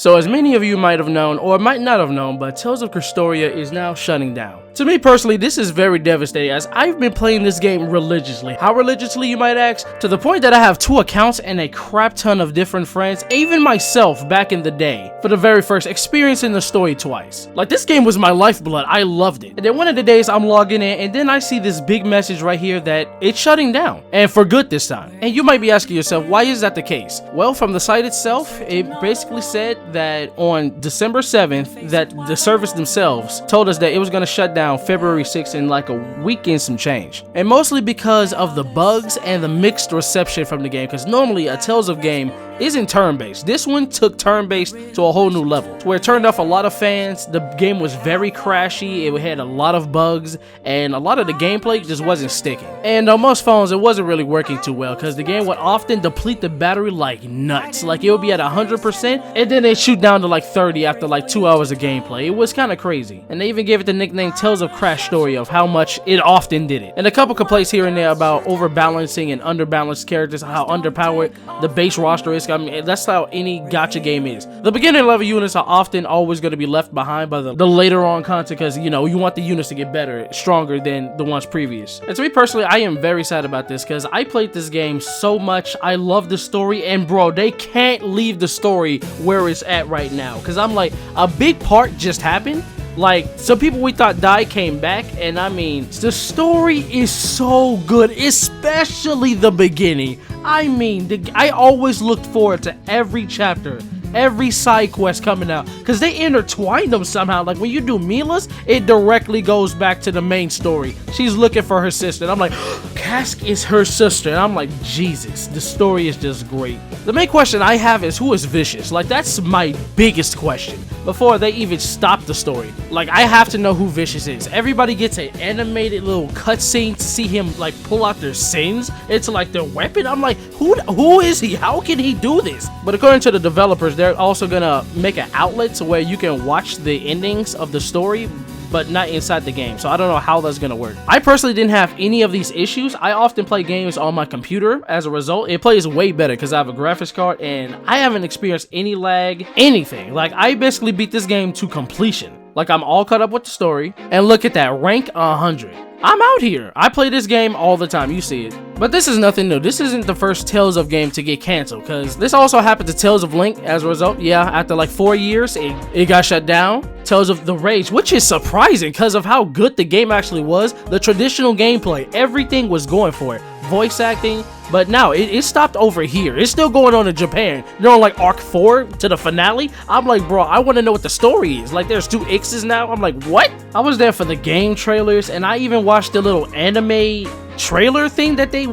So as many of you might have known, or might not have known, but Tales of Crestoria is now shutting down. To me personally, this is very devastating as I've been playing this game religiously. How religiously, you might ask? To the point that I have 2 accounts and a crap ton of different friends, even myself back in the day, for the very first experiencing the story twice. Like, this game was my lifeblood. I loved it. And then one of the days I'm logging in and then I see this big message right here that it's shutting down, and for good this time. And you might be asking yourself, why is that the case? Well, from the site itself, it basically said that on December 7th that the service themselves told us that it was going to shut down February 6th in like a week and some change. And mostly because of the bugs and the mixed reception from the game, because normally a Tales of game isn't turn-based. This one took turn-based to a whole new level, where it turned off a lot of fans. The game was very crashy, it had a lot of bugs, and a lot of the gameplay just wasn't sticking. And on most phones, it wasn't really working too well, because the game would often deplete the battery like nuts. Like, it would be at 100%, and then it'd shoot down to like 30 after like 2 hours of gameplay. It was kind of crazy. And they even gave it the nickname Tales of Crestoria of how much it often did it. And a couple complaints here and there about overbalancing and underbalanced characters, how underpowered the base roster is. I mean, that's how any gacha game is. The beginning level units are often always going to be left behind by the later on content, because, you know, you want the units to get better, stronger than the ones previous. And to me personally, I am very sad about this, because I played this game so much. I love the story, and bro, they can't leave the story where it's at right now, because I'm like, a big part just happened. Like, some people we thought died came back, and I mean, the story is so good, especially the beginning. I mean, I always looked forward to every chapter, every side quest coming out, because they intertwine them somehow. Like, when you do Mila's, it directly goes back to the main story. She's looking for her sister, and I'm like, Cask is her sister, and I'm like, Jesus, the story is just great. The main question I have is, who is Vicious? Like, that's my biggest question before they even stop the story. Like, I have to know who Vicious is. Everybody gets an animated little cutscene to see him like pull out their sins into like their weapon. I'm like, who is he? How can he do this? But according to the developers, they're also gonna make an outlet to where you can watch the endings of the story, but not inside the game. So I don't know how that's gonna work. I personally didn't have any of these issues. I often play games on my computer. As a result, it plays way better because I have a graphics card, and I haven't experienced any lag, anything. Like, I basically beat this game to completion. Like, I'm all caught up with the story, and look at that, rank 100. I'm out here. I play this game all the time, you see it. But this is nothing new. This isn't the first Tales of game to get canceled, because this also happened to Tales of Link as a result. Yeah, after like 4 years, it got shut down. Tales of the Rage, which is surprising because of how good the game actually was. The traditional gameplay, everything was going for it. Voice acting, but now it stopped over here. It's still going on in Japan. They're on like arc 4 to the finale. I'm like, bro, I want to know what the story is. Like, there's 2 X's now. I'm like, what? I was there for the game trailers, and I even watched the little anime trailer thing that they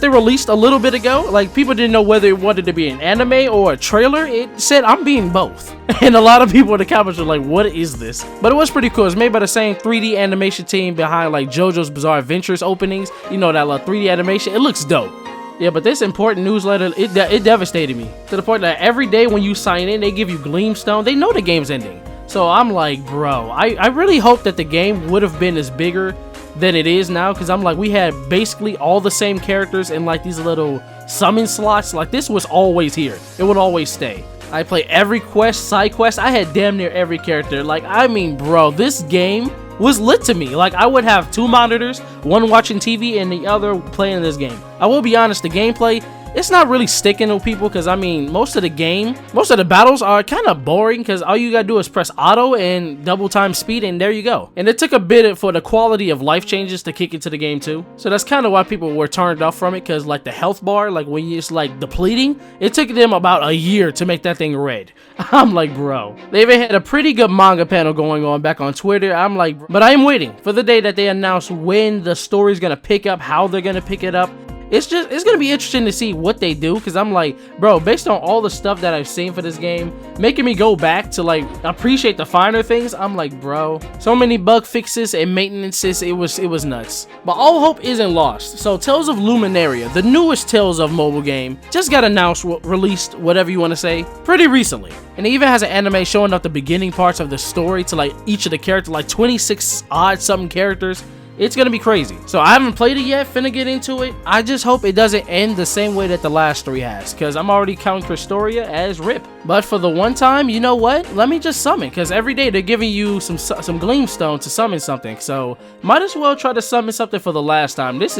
released a little bit ago. Like, people didn't know whether it wanted to be an anime or a trailer. It said I'm being both, and a lot of people in the comments were like, what is this? But it was pretty cool. It's made by the same 3D animation team behind like JoJo's Bizarre Adventures openings. You know, that 3D animation. It looks dope. Yeah, but this important newsletter, it devastated me to the point that every day when you sign in, they give you Gleamstone. They know the game's ending. So I'm like, bro, I really hope that the game would have been as bigger than it is now, because I'm like, we had basically all the same characters in like these little summon slots. Like, this was always here. It would always stay. I play every quest, side quest. I had damn near every character. Like, I mean, bro, this game was lit to me. Like, I would have 2 monitors, one watching TV and the other playing this game. I will be honest, the gameplay, it's not really sticking to people, because I mean, most of the battles are kind of boring, because all you gotta do is press auto and double time speed, and there you go. And it took a bit for the quality of life changes to kick into the game too. So that's kind of why people were turned off from it, because like the health bar, like when it's like depleting, it took them about a year to make that thing red. I'm like, bro. They even had a pretty good manga panel going on back on Twitter. I'm like, but I am waiting for the day that they announce when the story's gonna pick up, how they're gonna pick it up. It's gonna be interesting to see what they do, because I'm like, bro, based on all the stuff that I've seen for this game, making me go back to like appreciate the finer things. I'm like, bro, so many bug fixes and maintenances, it was nuts. But all hope isn't lost. So Tales of Luminaria, the newest Tales of mobile game, just got announced, released, whatever you want to say, pretty recently. And it even has an anime showing up the beginning parts of the story to like each of the characters, like 26 odd something characters. It's gonna be crazy. So I haven't played it yet, finna get into it. I just hope it doesn't end the same way that the last 3 has, because I'm already counting Crestoria as RIP. But for the one time, you know what? Let me just summon, because every day they're giving you some Gleamstone to summon something. So might as well try to summon something for the last time. This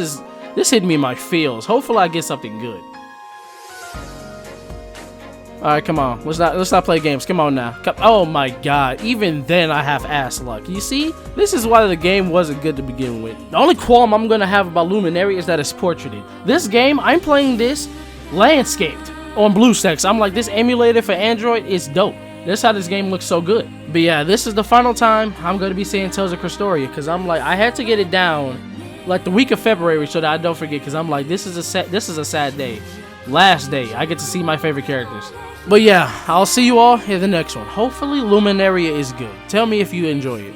hit me in my feels. Hopefully I get something good. Alright, come on. Let's not play games. Come on now. Oh my god. Even then I have ass luck. You see? This is why the game wasn't good to begin with. The only qualm I'm gonna have about Luminaria is that it's portraited. This game, I'm playing this landscaped on BlueStacks. I'm like, this emulator for Android is dope. That's how this game looks so good. But yeah, this is the final time I'm gonna be saying Tales of Crestoria, because I'm like, I had to get it down like the week of February so that I don't forget, because I'm like, this is a sad day. Last day I get to see my favorite characters. But yeah, I'll see you all in the next one. Hopefully Luminaria is good. Tell me if you enjoy it.